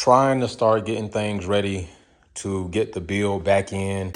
trying to start getting things ready to get the build back in.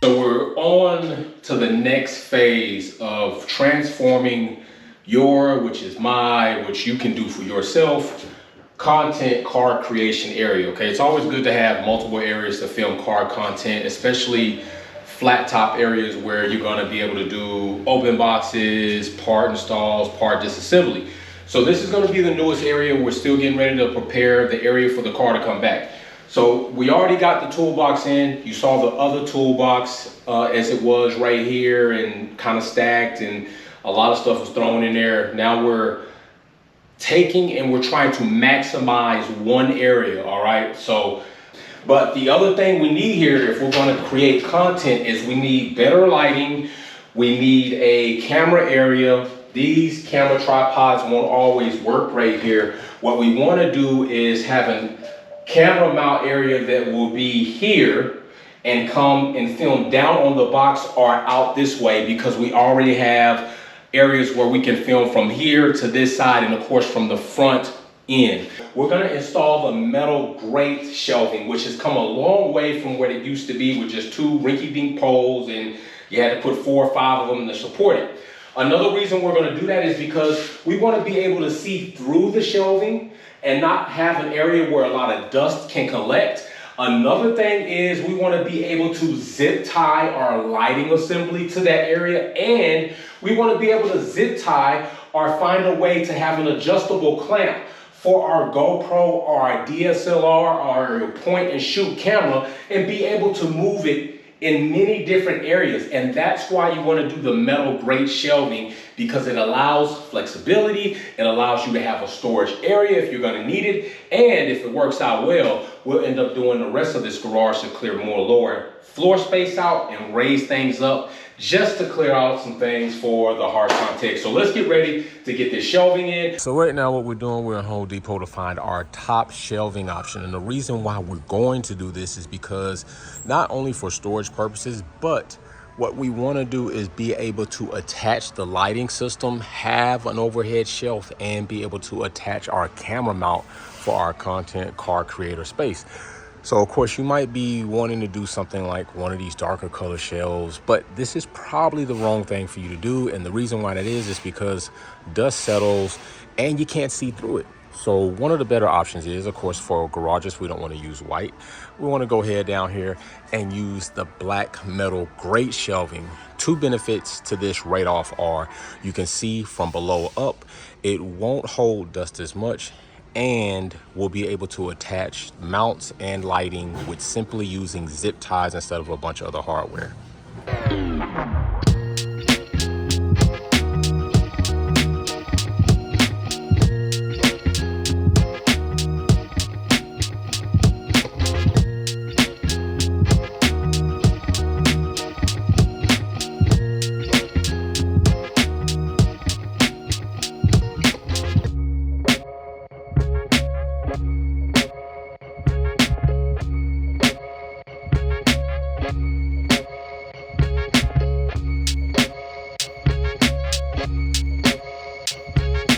So we're on to the next phase of transforming your, which is my, which you can do for yourself, content car creation area. Okay, it's always good to have multiple areas to film car content, especially flat top areas where you're going to be able to do open boxes, part installs, part disassembly. So this is going to be the newest area. We're still getting ready to prepare the area for the car to come back. So we already got the toolbox in. You saw the other toolbox as it was right here and kind of stacked, and a lot of stuff was thrown in there. Now we're taking and we're trying to maximize one area, all right? So, but the other thing we need here, if we're gonna create content, is we need better lighting. We need a camera area. These camera tripods won't always work right here. What we wanna do is have a camera mount area that will be here and come and film down on the box or out this way, because we already have areas where we can film from here to this side and of course from the front end. We're gonna install the metal grate shelving, which has come a long way from what it used to be with just two rinky-dink poles, and you had to put 4 or 5 of them to support it. Another reason we're gonna do that is because we wanna be able to see through the shelving and not have an area where a lot of dust can collect. Another thing is we want to be able to zip tie our lighting assembly to that area, and we want to be able to zip tie or find a way to have an adjustable clamp for our GoPro or our DSLR or our point and shoot camera and be able to move it in many different areas. And that's why you want to do the metal grate shelving, because it allows flexibility. It allows you to have a storage area if you're going to need it. And if it works out well, we'll end up doing the rest of this garage to clear more lower floor space out and raise things up just to clear out some things for the hard contact. So let's get ready to get this shelving in. So right now what we're doing, we're in Home Depot to find our top shelving option. And the reason why we're going to do this is because not only for storage purposes, but what we want to do is be able to attach the lighting system, have an overhead shelf, and be able to attach our camera mount for our content car creator space. So of course you might be wanting to do something like one of these darker color shelves, but this is probably the wrong thing for you to do. And the reason why that is because dust settles and you can't see through it. So one of the better options is, of course, for garages, we don't want to use white. We want to go ahead down here and use the black metal grate shelving. Two benefits to this right off are you can see from below up, it won't hold dust as much, and we'll be able to attach mounts and lighting with simply using zip ties instead of a bunch of other hardware.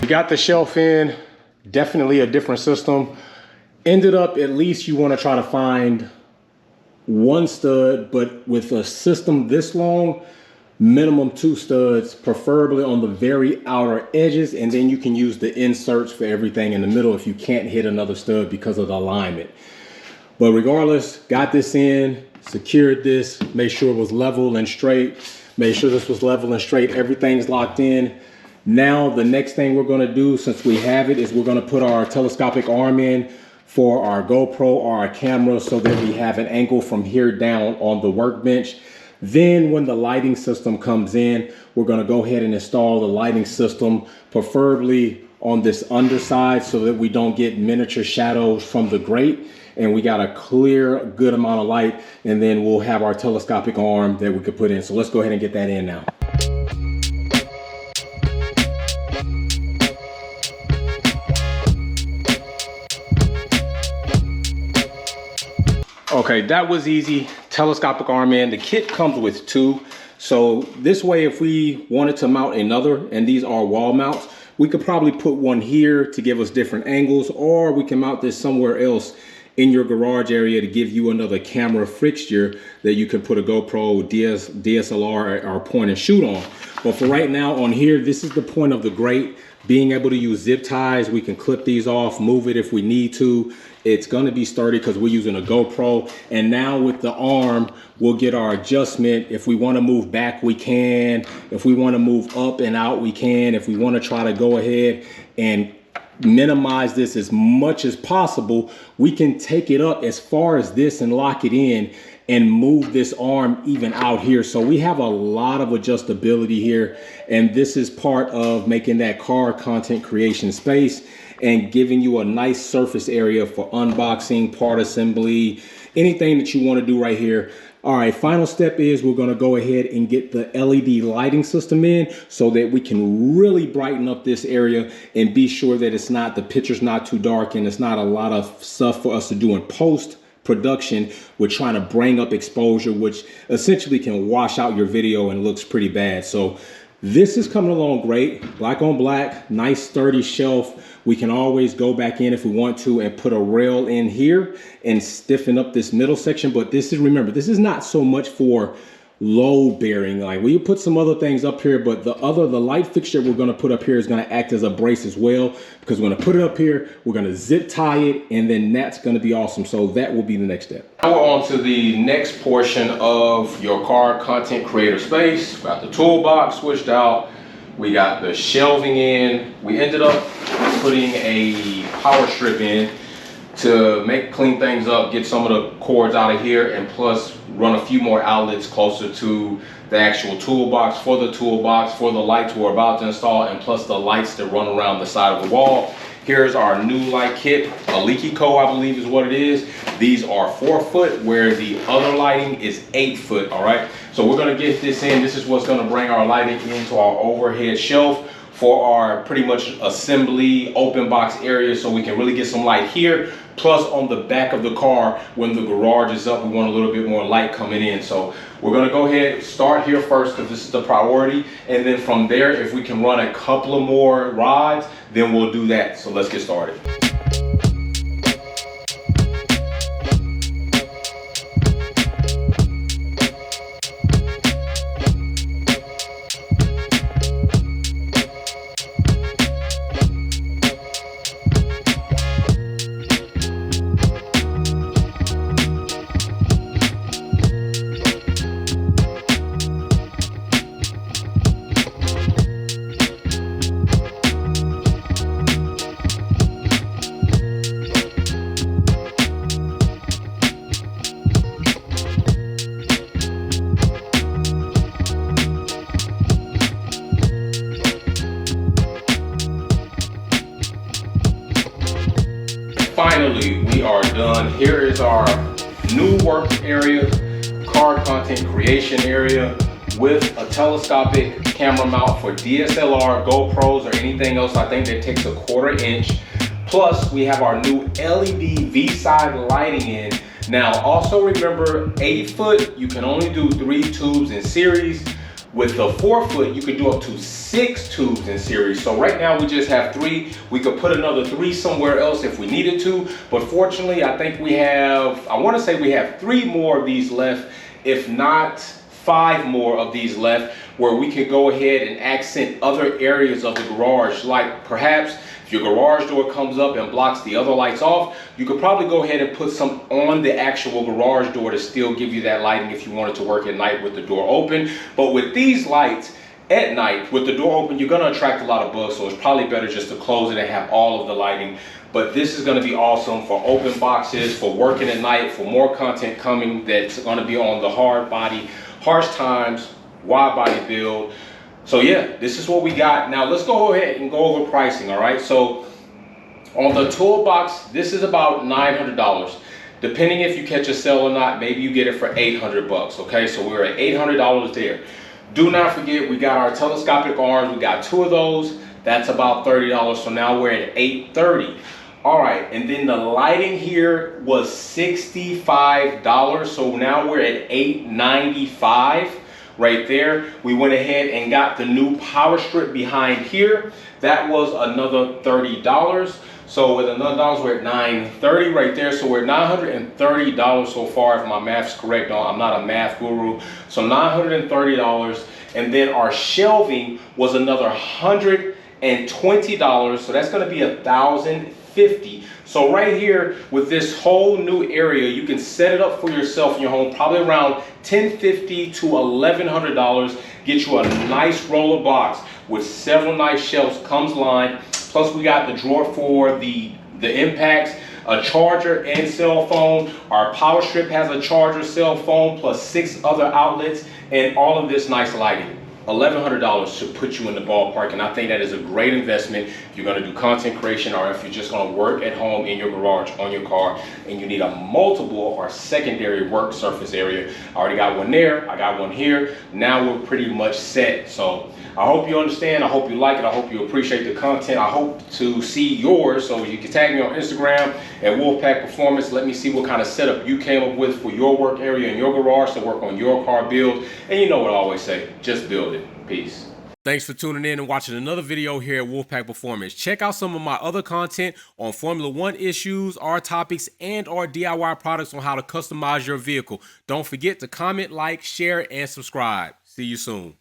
We got the shelf in, definitely a different system. Ended up, at least you want to try to find one stud, but with a system this long, minimum 2 studs, preferably on the very outer edges, and then you can use the inserts for everything in the middle if you can't hit another stud because of the alignment. But regardless, got this in, secured this, made sure it was level and straight, made sure this was level and straight, everything's locked in. Now the next thing we're going to do, since we have it, is we're going to put our telescopic arm in for our GoPro or our camera so that we have an angle from here down on the workbench. Then when the lighting system comes in, we're going to go ahead and install the lighting system, preferably on this underside so that we don't get miniature shadows from the grate, and we got a clear good amount of light, and then we'll have our telescopic arm that we could put in. So let's go ahead and get that in now. Okay, that was easy. telescopic arm in. The kit comes with two. So this way, if we wanted to mount another, and these are wall mounts, we could probably put one here to give us different angles, or we can mount this somewhere else in your garage area to give you another camera fixture that you can put a GoPro, DSLR, or point and shoot on. But for right now on here, this is the point of the grate. Being able to use zip ties, we can clip these off, move it if we need to. It's going to be sturdy because we're using a GoPro. And now with the arm, we'll get our adjustment. If we want to move back, we can. If we want to move up and out, we can. If we want to try to go ahead and minimize this as much as possible, we can take it up as far as this and lock it in and move this arm even out here. So we have a lot of adjustability here, and this is part of making that car content creation space and giving you a nice surface area for unboxing, part assembly, anything that you want to do right here. All right, final step is we're going to go ahead and get the LED lighting system in so that we can really brighten up this area and be sure that it's not, the picture's not too dark and it's not a lot of stuff for us to do in post production. We're trying to bring up exposure, which essentially can wash out your video and looks pretty bad. So this is coming along great. Black on black, nice sturdy shelf. We can always go back in if we want to and put a rail in here and stiffen up this middle section. But this is, remember, this is not so much for load bearing. Like we put some other things up here, but the light fixture we're going to put up here is going to act as a brace as well, because we're going to put it up here, we're going to zip tie it, and then that's going to be awesome. So that will be the next step. Now we're on to the next portion of your car content creator space. We got the toolbox switched out. We got the shelving in. We ended up putting a power strip in to clean things up, get some of the cords out of here, and plus run a few more outlets closer to the actual toolbox for the lights we're about to install, and plus the lights that run around the side of the wall. Here's our new light kit, a Leaky-Co, I believe is what it is. These are 4 foot, where the other lighting is 8 foot, all right? So we're gonna get this in. This is what's gonna bring our lighting into our overhead shelf for our pretty much assembly open box area, so we can really get some light here. Plus on the back of the car, when the garage is up, we want a little bit more light coming in. So we're gonna go ahead, start here first because this is the priority. And then from there, if we can run a couple of more rods, then we'll do that. So let's get started. Finally, we are done. Here is our new work area, car content creation area, with a telescopic camera mount for DSLR, GoPros, or anything else I think that takes a 1/4 inch. Plus, we have our new LED V-side lighting in. Now, also remember, 8 foot, you can only do 3 tubes in series. With the 4 foot, you could do up to 6 tubes in series. So right now we just have 3. We could put another 3 somewhere else if we needed to. But fortunately, I think we have, I want to say we have 3 more of these left, if not 5 more of these left, where we could go ahead and accent other areas of the garage. Like perhaps if your garage door comes up and blocks the other lights off, you could probably go ahead and put some on the actual garage door to still give you that lighting if you wanted to work at night with the door open. But with these lights at night, with the door open, you're gonna attract a lot of bugs, so it's probably better just to close it and have all of the lighting. But this is gonna be awesome for open boxes, for working at night, for more content coming that's gonna be on the hard body, harsh times, wide body build. So yeah, this is what we got. Now let's go ahead and go over pricing, all right? So on the toolbox, this is about $900. Depending if you catch a sale or not, maybe you get it for 800 bucks, okay? So we're at $800 there. Do not forget, we got our telescopic arms. We got 2 of those. That's about $30. So now we're at $830. All right, and then the lighting here was $65. So now we're at $8.95 right there. We went ahead and got the new power strip behind here. That was another $30. So with another dollars, we're at $930 right there. So we're at $930 so far, if my math's correct. No, I'm not a math guru. So $930. And then our shelving was another $120. So that's going to be $1,050. So right here with this whole new area, you can set it up for yourself in your home, probably around $1,050 to $1,100. Get you a nice roller box with several nice shelves, comes lined. Plus we got the drawer for the impacts, a charger and cell phone. Our power strip has a charger, cell phone, plus 6 other outlets, and all of this nice lighting. $1,100 should put you in the ballpark, and I think that is a great investment if you're going to do content creation, or if you're just going to work at home in your garage on your car and you need a multiple or secondary work surface area. I already got one there, I got one here. Now we're pretty much set. So I hope you understand, I hope you like it, I hope you appreciate the content. I hope to see yours, so you can tag me on Instagram at Wolfpack Performance. Let me see what kind of setup you came up with for your work area in your garage to work on your car build. And you know what I always say, just build it. Peace. Thanks for tuning in and watching another video here at Wolfpack Performance. Check out some of my other content on Formula One issues, our topics, and our DIY products on how to customize your vehicle. Don't forget to comment, like, share, and subscribe. See you soon.